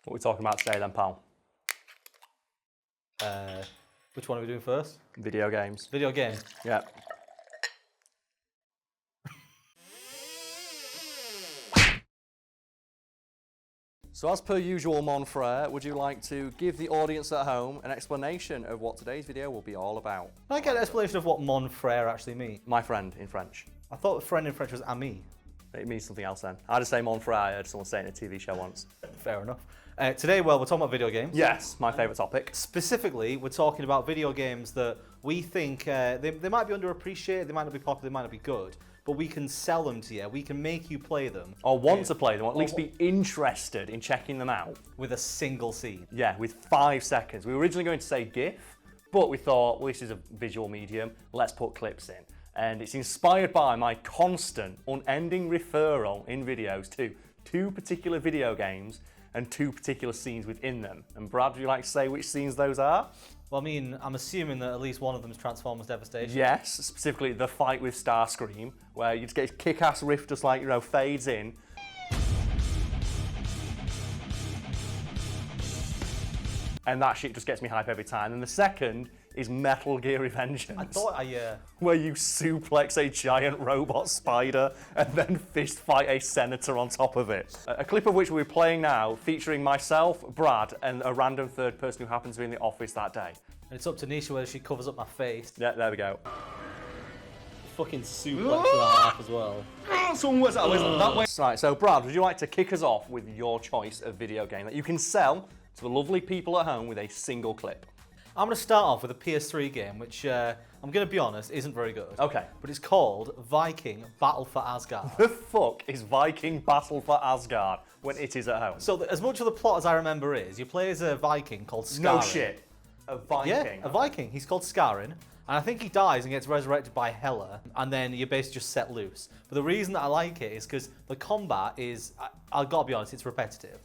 What are we talking about today then, pal? Which one are we doing first? Video games. Video game. Yeah. So as per usual, Mon Frere, would you like to give the audience at home an explanation of what today's video will be all about? Can I get an explanation of what mon frère actually means? My friend in French. I thought friend in French was ami. It means something else then. I just say Mon Frere, I heard someone say it in a TV show once. Fair enough. Today, well, we're talking about video games. Yes, my favourite topic. Specifically, we're talking about video games that we think they might be underappreciated, they might not be popular, they might not be good, but we can sell them to you. We can make you play them. Or want to play them, or at least be interested in checking them out. With a single scene. Yeah, with 5 seconds. We were originally going to say GIF, but we thought, well, this is a visual medium, let's put clips in. And it's inspired by my constant, unending referral in videos to 2 particular video games and 2 particular scenes within them. And Brad, would you like to say which scenes those are? Well, I mean, I'm assuming that at least one of them is Transformers Devastation. Yes, specifically the fight with Starscream, where you just get his kick-ass riff just like, you know, fades in. And that shit just gets me hype every time. And the second is Metal Gear Revengeance. I thought where you suplex a giant robot spider and then fist fight a senator on top of it. A clip of which we're playing now, featuring myself, Brad, and a random third person who happens to be in the office that day. And it's up to Nisha whether she covers up my face. Yeah, there we go. Fucking suplex that half as well. Someone works that way. Right, so Brad, would you like to kick us off with your choice of video game that you can sell to the lovely people at home with a single clip? I'm going to start off with a PS3 game, which I'm going to be honest, isn't very good. Okay. But it's called Viking Battle for Asgard. The fuck is Viking Battle for Asgard when it is at home? So as much of the plot as I remember is, you play as a Viking called Scarin. No shit. A Viking? Yeah, a Viking. He's called Scarin. And I think he dies and gets resurrected by Hela, and then you're basically just set loose. But the reason that I like it is because the combat is, I've got to be honest, it's repetitive.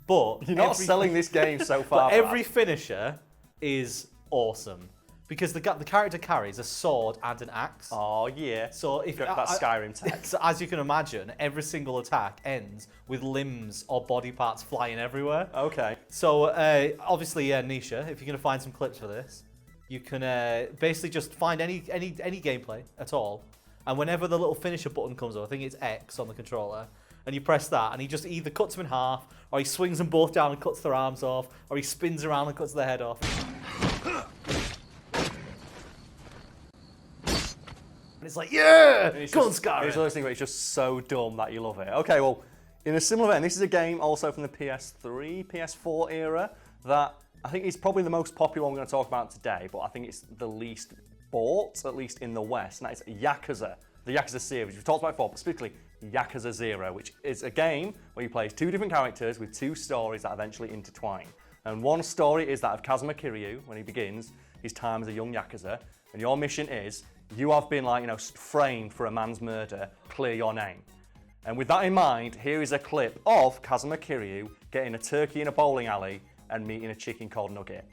But you're not selling this game so far. But every finisher is awesome because the character carries a sword and an axe. Oh yeah. So if that's Skyrim tech. So as you can imagine, every single attack ends with limbs or body parts flying everywhere. Okay. So obviously, Nisha, if you're gonna find some clips for this, you can basically just find any gameplay at all, and whenever the little finisher button comes up, I think it's X on the controller, and you press that, and he just either cuts them in half, or he swings them both down and cuts their arms off, or he spins around and cuts their head off. And it's like, yeah, come on, Skyrim. It's those things where it's just so dumb that you love it. Okay, well, in a similar vein, this is a game also from the PS3, PS4 era that I think is probably the most popular one we're going to talk about today, but I think it's the least bought, at least in the West, and that is Yakuza, the Yakuza series. We've talked about it before, but specifically Cos A Zero, which is a game where you play as 2 different characters with 2 stories that eventually intertwine. And one story is that of Kazuma Kiryu, when he begins his time as a young Yakuza, and your mission is, you have been framed for a man's murder, clear your name. And with that in mind, here is a clip of Kazuma Kiryu getting a turkey in a bowling alley and meeting a chicken called Nugget.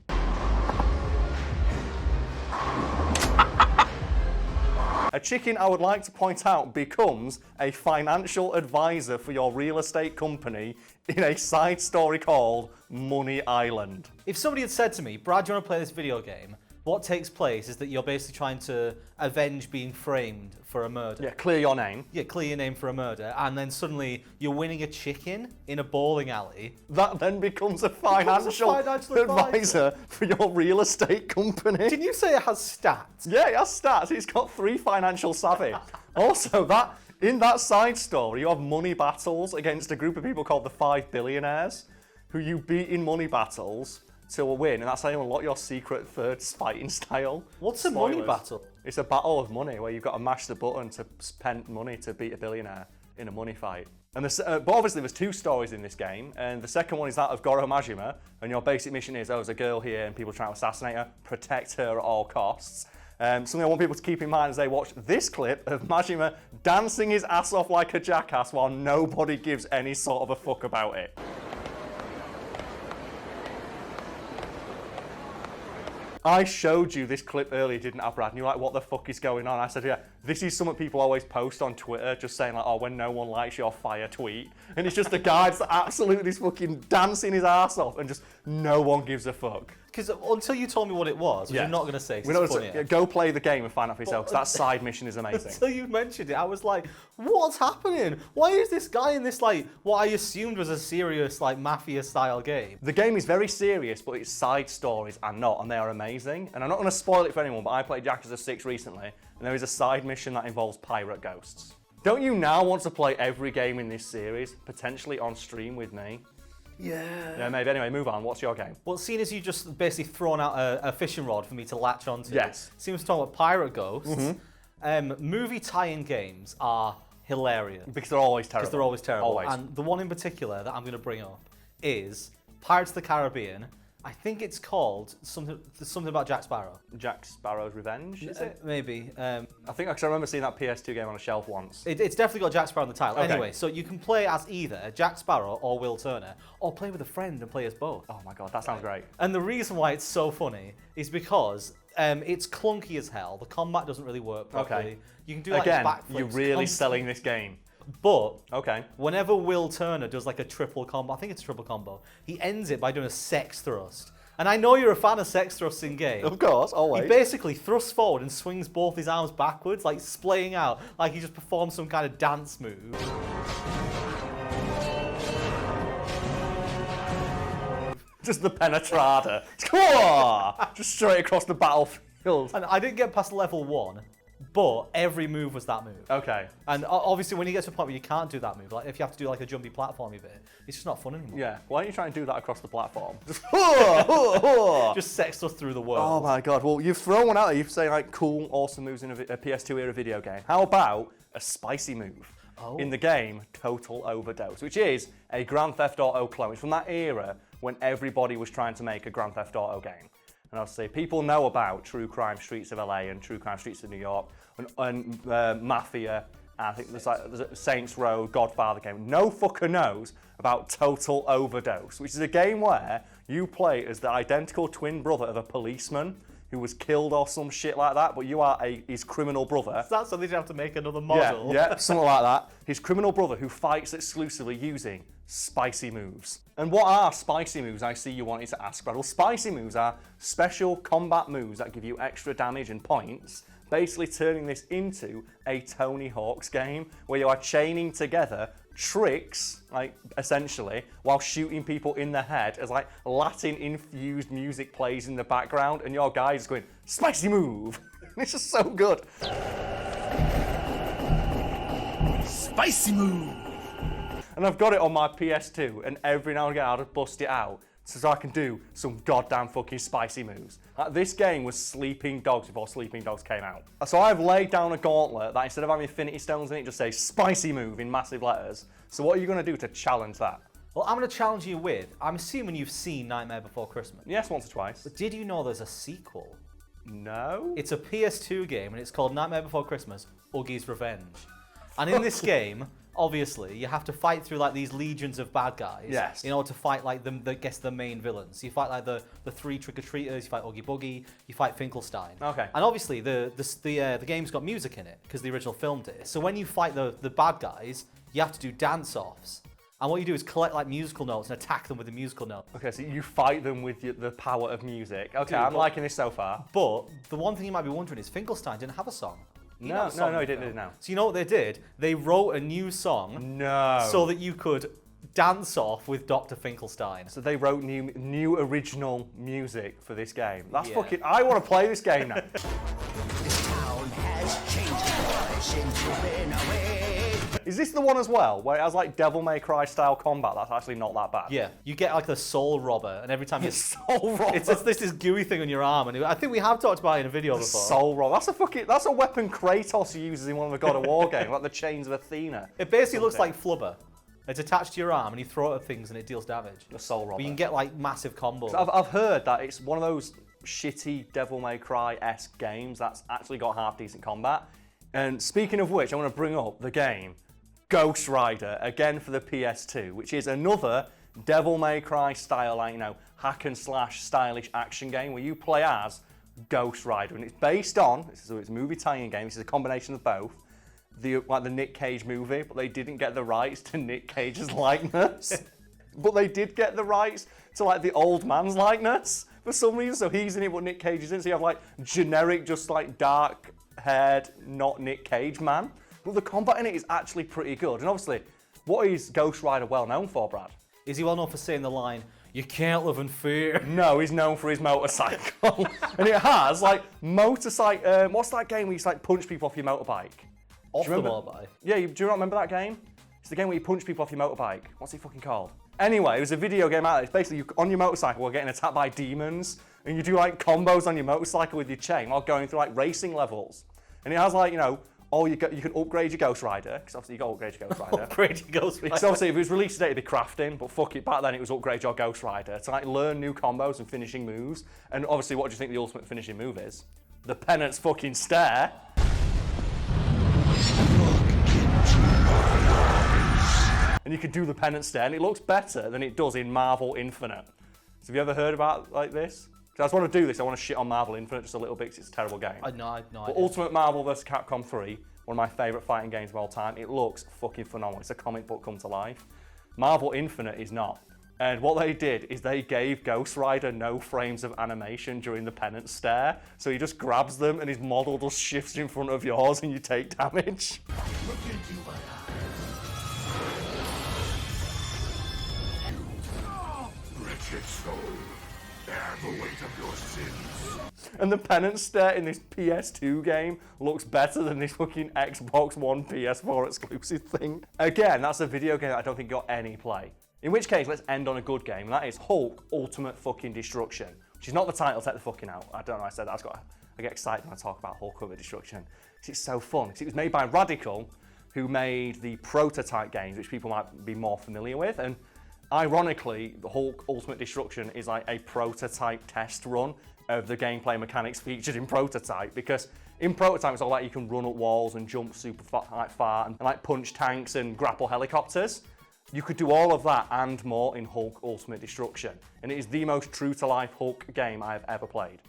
A chicken, I would like to point out, becomes a financial advisor for your real estate company in a side story called Money Island. If somebody had said to me, Brad, do you want to play this video game? What takes place is that you're basically trying to avenge being framed for a murder. Yeah, clear your name. Yeah, clear your name for a murder, and then suddenly you're winning a chicken in a bowling alley. That then becomes a financial advisor for your real estate company. Did you say it has stats? Yeah, it has stats. It's got 3 financial savvy. Also, in that side story, you have money battles against a group of people called the 5 Billionaires, who you beat in money battles to a win, and that's how you unlock your secret third fighting style. What's a money battle? It's a battle of money where you've got to mash the button to spend money to beat a billionaire in a money fight. And but obviously there's 2 stories in this game, and the second one is that of Goro Majima, and your basic mission is, there's a girl here and people trying to assassinate her, protect her at all costs. Something I want people to keep in mind as they watch this clip of Majima dancing his ass off like a jackass while nobody gives any sort of a fuck about it. I showed you this clip earlier, didn't I, Brad? And you were like, what the fuck is going on? I said, yeah, This is something people always post on Twitter, just saying like, oh, when no one likes your fire tweet. And it's just a guy that's absolutely fucking dancing his ass off and just no one gives a fuck. Because until you told me what it was, which you're not going to say, 'cause We're it's not funny. gonna go play the game and find out for yourself, because that side mission is amazing. Until you mentioned it, I was like, what's happening? Why is this guy in this, like, what I assumed was a serious, like, mafia-style game? The game is very serious, but its side stories are not, and they are amazing. And I'm not going to spoil it for anyone, but I played Yakuza 6 recently, and there is a side mission that involves pirate ghosts. Don't you now want to play every game in this series, potentially on stream with me? Yeah, maybe. Anyway, move on. What's your game? Well, seeing as you just basically thrown out a fishing rod for me to latch onto, Yes. seems to talk about pirate ghosts. Movie tie-in games are hilarious. Because they're always terrible. Because they're always terrible. Always. And the one in particular that I'm going to bring up is Pirates of the Caribbean. I think it's called something about Jack Sparrow. Jack Sparrow's Revenge, is it? Maybe. I think I remember seeing that PS2 game on a shelf once. It's definitely got Jack Sparrow on the title. Okay. Anyway, so you can play as either Jack Sparrow or Will Turner, or play with a friend and play as both. Oh my god, that sounds great. And the reason why it's so funny is because it's clunky as hell. The combat doesn't really work properly. Okay. You can do like Again, backflips you're really constantly. selling this game. But Okay. whenever Will Turner does like a triple combo, I think it's a triple combo, he ends it by doing a sex thrust. And I know you're a fan of sex thrusts in game. Of course, always. He basically thrusts forward and swings both his arms backwards, like splaying out, like he just performed some kind of dance move. Just the penetrada. Just straight across the battlefield. And I didn't get past level 1, but every move was that move. Okay. And obviously when you get to a point where you can't do that move, like if you have to do like a jumpy platformy bit, it's just not fun anymore. Yeah. Why don't you try and do that across the platform? Just Just sex us through the world. Oh my god. Well, you've thrown one out there. You've said like cool, awesome moves in a PS2 era video game. How about a spicy move in the game Total Overdose, which is a Grand Theft Auto clone. It's from that era when everybody was trying to make a Grand Theft Auto game. And obviously, people know about True Crime Streets of LA and True Crime Streets of New York and Mafia. And I think there's a Saints Row, Godfather game. No fucker knows about Total Overdose, which is a game where you play as the identical twin brother of a policeman who was killed or some shit like that, but you are his criminal brother. That's something you have to make another model. Yeah, something like that. His criminal brother who fights exclusively using spicy moves. And what are spicy moves? I see you wanted to ask, Brad. Well, spicy moves are special combat moves that give you extra damage and points, basically turning this into a Tony Hawk's game where you are chaining together tricks, like essentially, while shooting people in the head as like Latin-infused music plays in the background, and your guy is going, spicy move. It's just so good. Spicy move! And I've got it on my PS2, and every now and again I'll just bust it out so I can do some goddamn fucking spicy moves. This game was Sleeping Dogs before Sleeping Dogs came out. So I've laid down a gauntlet that instead of having infinity stones in it, just says spicy move in massive letters. So what are you going to do to challenge that? Well, I'm going to challenge you with, I'm assuming you've seen Nightmare Before Christmas. Yes, once or twice. But did you know there's a sequel? No? It's a PS2 game, and it's called Nightmare Before Christmas, Oogie's Revenge. And in this game, obviously, you have to fight through like these legions of bad guys. Yes. In order to fight like the main villains. You fight like the three trick-or-treaters, you fight Oogie Boogie, you fight Finkelstein. Okay. And obviously the game's got music in it, because the original film did. So when you fight the bad guys, you have to do dance-offs. And what you do is collect like musical notes and attack them with the musical note. Okay, so you fight them with the power of music. Okay, Dude, I'm but- liking this so far. But the one thing you might be wondering is Finkelstein didn't have a song. He didn't have a song No, in he the didn't film. now. So you know what they did? They wrote a new song No. so that you could dance off with Dr. Finkelstein. So they wrote new original music for this game. That's Yeah. fucking... I want to play this game now. This town has changed since you've been away. Is this the one as well, where it has like Devil May Cry style combat? That's actually not that bad. Yeah, you get like the soul robber, and every time you... Soul Robber. It's this gooey thing on your arm, and I think we have talked about it in a video before. Soul Robber. That's a weapon Kratos uses in one of the God of War games, like the Chains of Athena. It basically looks like flubber. It's attached to your arm, and you throw it at things, and it deals damage. The Soul Robber. But you can get like massive combos. I've heard that it's one of those shitty Devil May Cry-esque games that's actually got half decent combat. And speaking of which, I want to bring up the game Ghost Rider, again for the PS2, which is another Devil May Cry style, like, hack and slash stylish action game where you play as Ghost Rider, and it's based on, so it's a movie tie-in game, this is a combination of both, the Nick Cage movie, but they didn't get the rights to Nick Cage's likeness. But they did get the rights to like the old man's likeness for some reason, so he's in it but Nick Cage is in, so you have like generic, just like dark-haired, not Nick Cage man. But the combat in it is actually pretty good, and obviously, what is Ghost Rider well known for, Brad? Is he well known for saying the line, "You can't live in fear"? No, he's known for his motorcycle. And it has, like, motorcycle... what's that game where you, like, punch people off your motorbike? Off Do you the remember? motorbike? Yeah, do you not remember that game? It's the game where you punch people off your motorbike. What's it fucking called? Anyway, it was a video game out there. It's basically on your motorcycle while getting attacked by demons, and you do, like, combos on your motorcycle with your chain while going through, like, racing levels. And it has, like, you know... you can upgrade your Ghost Rider, because obviously you got to upgrade your Ghost Rider. Upgrade your Ghost Rider. Because obviously if it was released today, it'd be crafting, but fuck it, back then it was upgrade your Ghost Rider to like learn new combos and finishing moves. And obviously, what do you think the ultimate finishing move is? The penance fucking stare. And you can do the penance stare, and it looks better than it does in Marvel Infinite. So have you ever heard about like this? Because I just want to do this, I want to shit on Marvel Infinite just a little bit because it's a terrible game. No, But Ultimate Marvel vs. Capcom 3, one of my favourite fighting games of all time, it looks fucking phenomenal. It's a comic book come to life. Marvel Infinite is not. And what they did is they gave Ghost Rider no frames of animation during the penance stare. So he just grabs them and his model just shifts in front of yours and you take damage. Look into my eyes. Wretched soul, bear the weight of your sins. And the penance stare in this PS2 game looks better than this fucking Xbox One PS4 exclusive thing. Again, that's a video game that I don't think got any play. In which case, let's end on a good game, and that is Hulk Ultimate fucking Destruction. Which is not the title, take the fucking out. I don't know, I said that. I get excited when I talk about Hulk Ultimate Destruction. Because it's so fun. Because it was made by Radical, who made the prototype games, which people might be more familiar with. And ironically, the Hulk Ultimate Destruction is like a prototype test run of the gameplay mechanics featured in Prototype, because in Prototype it's all like you can run up walls and jump super far and like punch tanks and grapple helicopters. You could do all of that and more in Hulk Ultimate Destruction, and it is the most true-to-life Hulk game I have ever played.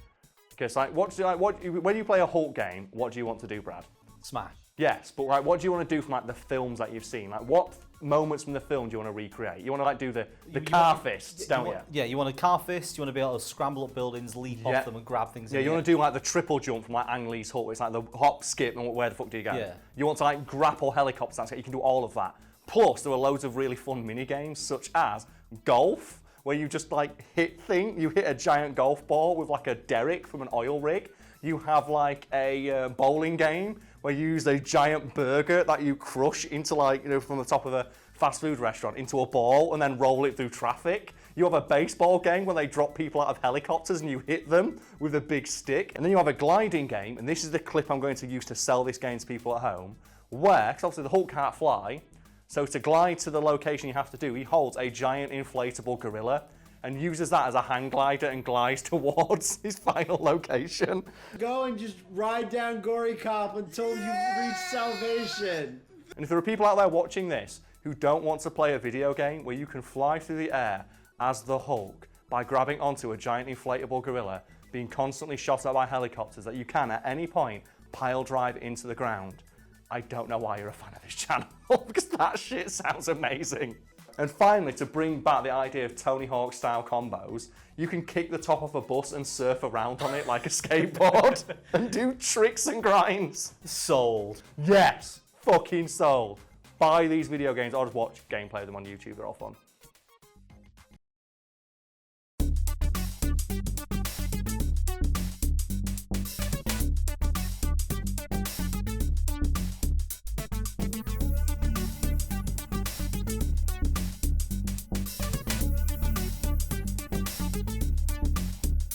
Because like, when you play a Hulk game, what do you want to do, Brad? Smash. Yes, but like, what do you want to do from like the films that you've seen? Like, what moments from the film do you want to recreate? You want to like do the car fists, don't you? Yeah, you want a car fist. You want to be able to scramble up buildings, leap off them, and grab things. Yeah, you want to do like the triple jump from like Ang Lee's Hulk. It's like the hop, skip, and where the fuck do you go? Yeah. You want to like grapple helicopters. You can do all of that. Plus, there are loads of really fun mini games, such as golf, where you just like you hit a giant golf ball with like a derrick from an oil rig. You have like a bowling game where you use a giant burger that you crush into like, you know, from the top of a fast food restaurant into a ball and then roll it through traffic. You have a baseball game where they drop people out of helicopters and you hit them with a big stick. And then you have a gliding game, and this is the clip I'm going to use to sell this game to people at home, where, because obviously the Hulk can't fly, so to glide to the location you have to do, he holds a giant inflatable gorilla and uses that as a hang glider and glides towards his final location. Go and just ride down Gory Cop until you reach salvation. And if there are people out there watching this who don't want to play a video game where you can fly through the air as the Hulk by grabbing onto a giant inflatable gorilla, being constantly shot at by helicopters that you can at any point pile drive into the ground, I don't know why you're a fan of this channel, because that shit sounds amazing. And finally, to bring back the idea of Tony Hawk style combos, you can kick the top off a bus and surf around on it like a skateboard and do tricks and grinds. Sold. Yes, fucking sold. Buy these video games or just watch gameplay of them on YouTube, they're all fun.